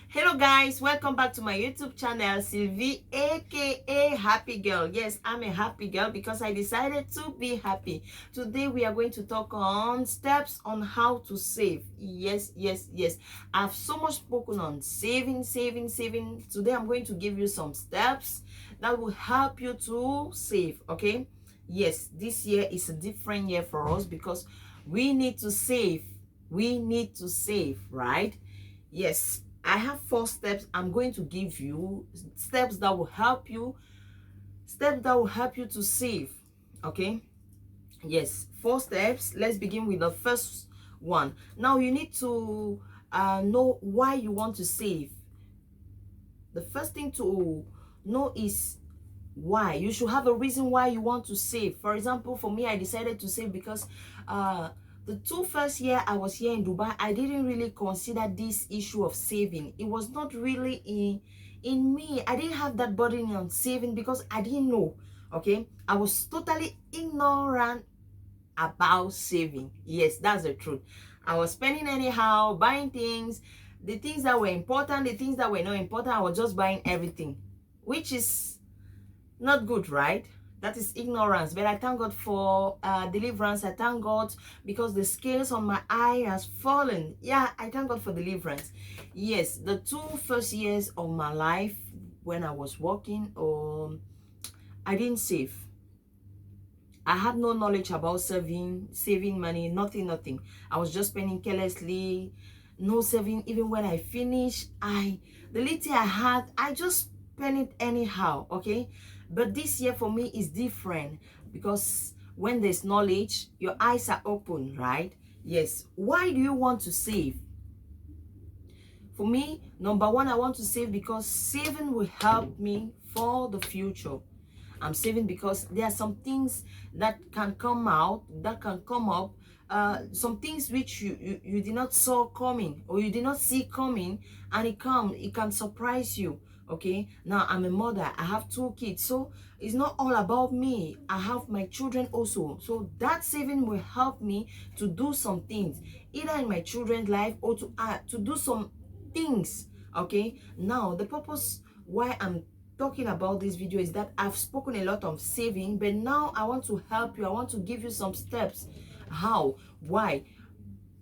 Hello guys, welcome back to my YouTube channel, Sylvie aka Happy Girl. Yes, I'm a happy girl because I decided to be happy. Today we are going to talk on steps on how to save. Yes. I've so much spoken on saving. Today I'm going to give you some steps that will help you to save. Okay, yes, this year is a different year for us because we need to save. Right? Yes, I have 4 steps I'm going to give you, steps that will help you to save. Okay, yes, 4 steps. Let's begin with the first one. Now you need to know why you want to save. The first thing to know is why. You should have a reason why you want to save. For example, for me, I decided to save because the first 2 years I was here in Dubai, I didn't really consider this issue of saving. It was not really in me. I didn't have that burden on saving because I didn't know. Okay, I was totally ignorant about saving. Yes, that's the truth. I was spending anyhow, buying things, the things that were important, the things that were not important. I was just buying everything, which is not good, right? That is ignorance. But I thank God for deliverance. I thank God because the scales on my eye has fallen. Yeah, I thank God for deliverance. Yes, the first 2 years of my life when I was working, I didn't save. I had no knowledge about saving money, nothing. I was just spending carelessly, no saving. Even when I finished, the little I had, I just spent it anyhow. Okay, but this year for me is different because when there's knowledge, your eyes are open, right? Yes. Why do you want to save? For me, number one, I want to save because saving will help me for the future. I'm saving because there are some things that can come out, that can come up, some things which you did not saw coming or you did not see coming, and it can surprise you. Okay, now I'm a mother, I have 2 kids, so it's not all about me. I have my children also, so that saving will help me to do some things either in my children's life or to do some things. Okay, now the purpose why I'm talking about this video is that I've spoken a lot of saving, but now I want to help you. I want to give you some steps why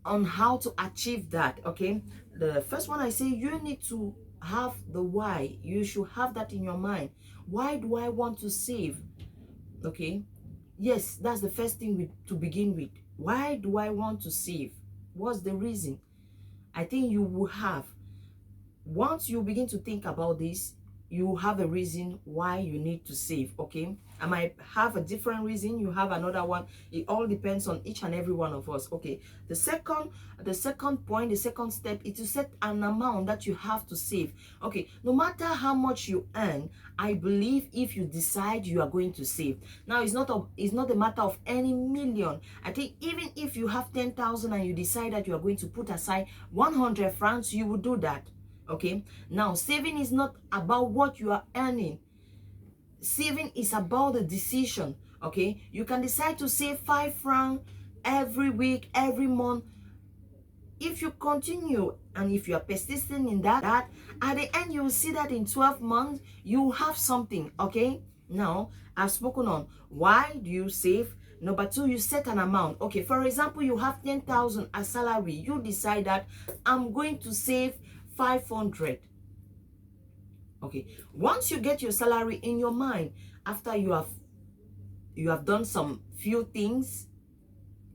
on how to achieve that. Okay, the first one, I say you need to have the why. You should have that in your mind. Why do I want to save? Okay, yes, that's the first thing to begin with. Why do I want to save? What's the reason? I think you will have, once you begin to think about this, you have a reason why you need to save. Okay, I might have a different reason, you have another one. It all depends on each and every one of us. Okay, the second point, the second step is to set an amount that you have to save. Okay, no matter how much you earn, I believe if you decide you are going to save, now it's not a matter of any million. I think even if you have 10,000 and you decide that you are going to put aside 100 francs, you will do that. Okay, now saving is not about what you are earning. Saving is about the decision. Okay, you can decide to save 5 francs every week, every month. If you continue and if you are persistent in that, at the end you will see that in 12 months you have something. Okay, now I've spoken on why do you save. Number 2, you set an amount. Okay, for example, you have 10,000 as salary. You decide that I'm going to save 500. Okay, once you get your salary in your mind, after you have done some few things,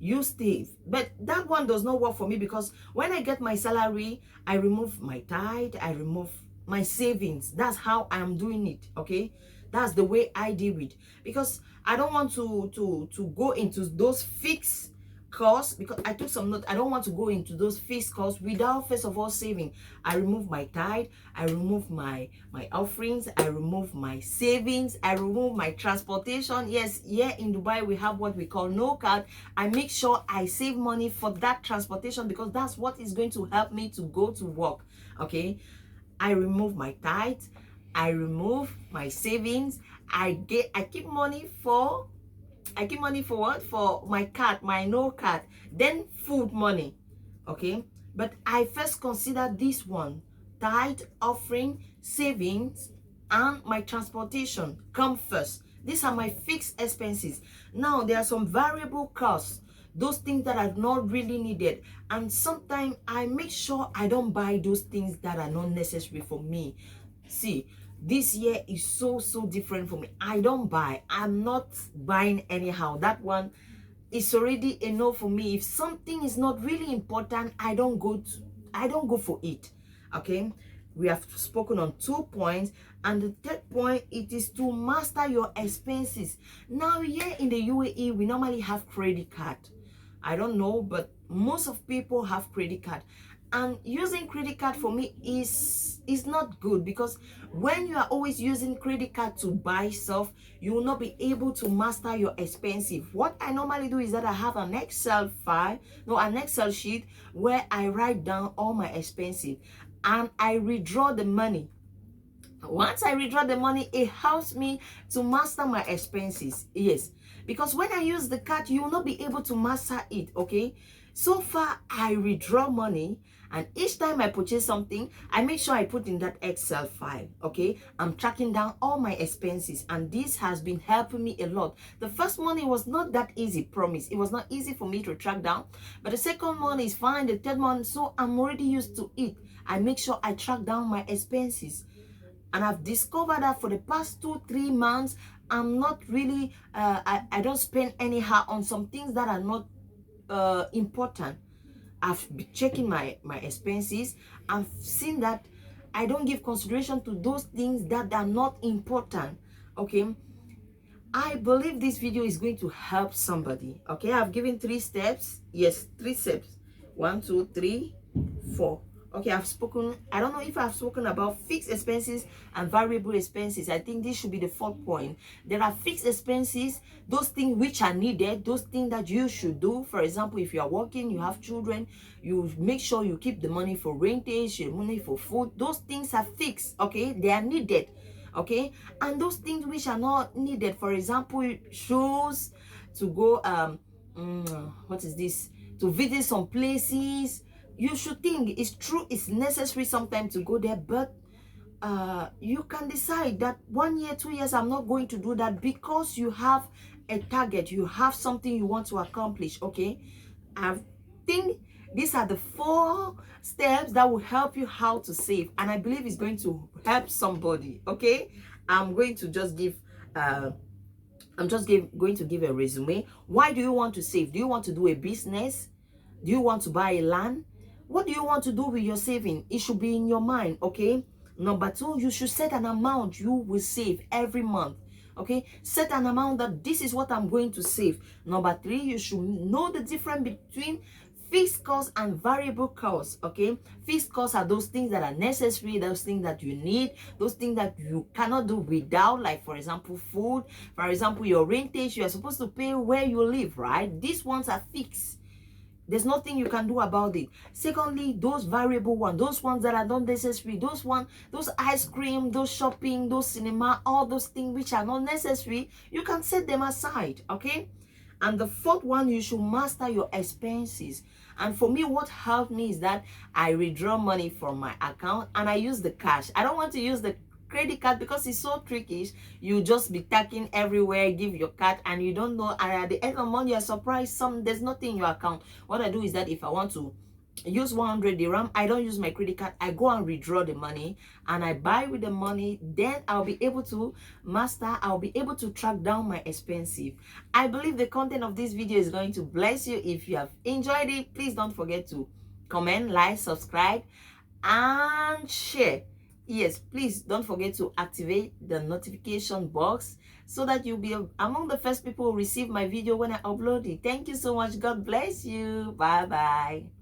you save. But that one does not work for me because when I get my salary, I remove my tithe, I remove my savings. That's how I'm doing it. Okay, that's the way I deal it because I don't want to go into those fixed costs, because I took some note. I don't want to go into those fixed costs without first of all saving. I remove my tithe, I remove my offerings, I remove my savings, I remove my transportation. Yes, here in Dubai we have what we call no card. I make sure I save money for that transportation because that's what is going to help me to go to work. Okay, I remove my tithe, I remove my savings, I keep money for what? For my card, my no card. Then food money. Okay, But I first consider this one: tithe, offering, savings, and my transportation come first. These are my fixed expenses. Now there are some variable costs, those things that are not really needed, and sometimes I make sure I don't buy those things that are not necessary for me. See, this year is so different for me. I don't buy. I'm not buying anyhow. That one is already enough for me. If something is not really important, I don't go for it. Okay, we have spoken on 2 points, and the third point, it is to master your expenses. Now here in the UAE, we normally have credit card. I don't know, but most of people have credit card, and using credit card for me is not good, because when you are always using credit card to buy stuff, you will not be able to master your expenses. What I normally do is that I have an Excel file, no, an Excel sheet where I write down all my expenses and I withdraw the money. Once I withdraw the money, it helps me to master my expenses. Yes, because when I use the card, you will not be able to master it. Okay, so far I withdraw money, and each time I purchase something, I make sure I put in that Excel file. Okay, I'm tracking down all my expenses, and this has been helping me a lot. The first one, it was not that easy, promise. It was not easy for me to track down, but the second one is fine. The third one, so I'm already used to it. I make sure I track down my expenses. And I've discovered that for the past 2-3 months, I'm not really, I don't spend anyhow on some things that are not important. I've been checking my expenses. I've seen that I don't give consideration to those things that are not important. Okay, I believe this video is going to help somebody. Okay, I've given 3 steps. Yes, 3 steps. 1, 2, 3, 4. Okay, I've spoken. I don't know if I've spoken about fixed expenses and variable expenses. I think this should be the 4th point. There are fixed expenses, those things which are needed, those things that you should do. For example, if you are working, you have children, you make sure you keep the money for rentage, your money for food. Those things are fixed. Okay, they are needed. Okay, and those things which are not needed, for example, shoes, to go what is this, to visit some places, you should think it's true, it's necessary sometimes to go there, but you can decide that 1 year, 2 years, I'm not going to do that, because you have a target, you have something you want to accomplish. Okay, I think these are the 4 steps that will help you how to save, and I believe it's going to help somebody. Okay, I'm going to just give going to give a resume. Why do you want to save? Do you want to do a business? Do you want to buy a land? What do you want to do with your saving? It should be in your mind. Okay, number 2, you should set an amount you will save every month. Okay, set an amount that this is what I'm going to save. Number 3, you should know the difference between fixed costs and variable costs. Okay, fixed costs are those things that are necessary, those things that you need, those things that you cannot do without, like for example food, for example your rentage, you are supposed to pay where you live, right? These ones are fixed. There's nothing you can do about it. Secondly, those variable ones, those ones that are not necessary, those ice cream, those shopping, those cinema, all those things which are not necessary, you can set them aside. Okay, and the 4th one, you should master your expenses. And for me, what helped me is that I withdraw money from my account and I use the cash. I don't want to use the credit card because it's so tricky. You just be tacking everywhere, give your card, and you don't know, and at the end of the month you're surprised there's nothing in your account. What I do is that if I want to use 100 dirham, I don't use my credit card, I go and withdraw the money and I buy with the money. Then I'll be able to I'll be able to track down my expenses. I believe the content of this video is going to bless you. If you have enjoyed it, please don't forget to comment, like, subscribe, and share. Yes, please don't forget to activate the notification box so that you'll be among the first people who receive my video when I upload it. Thank you so much. God bless you. Bye bye.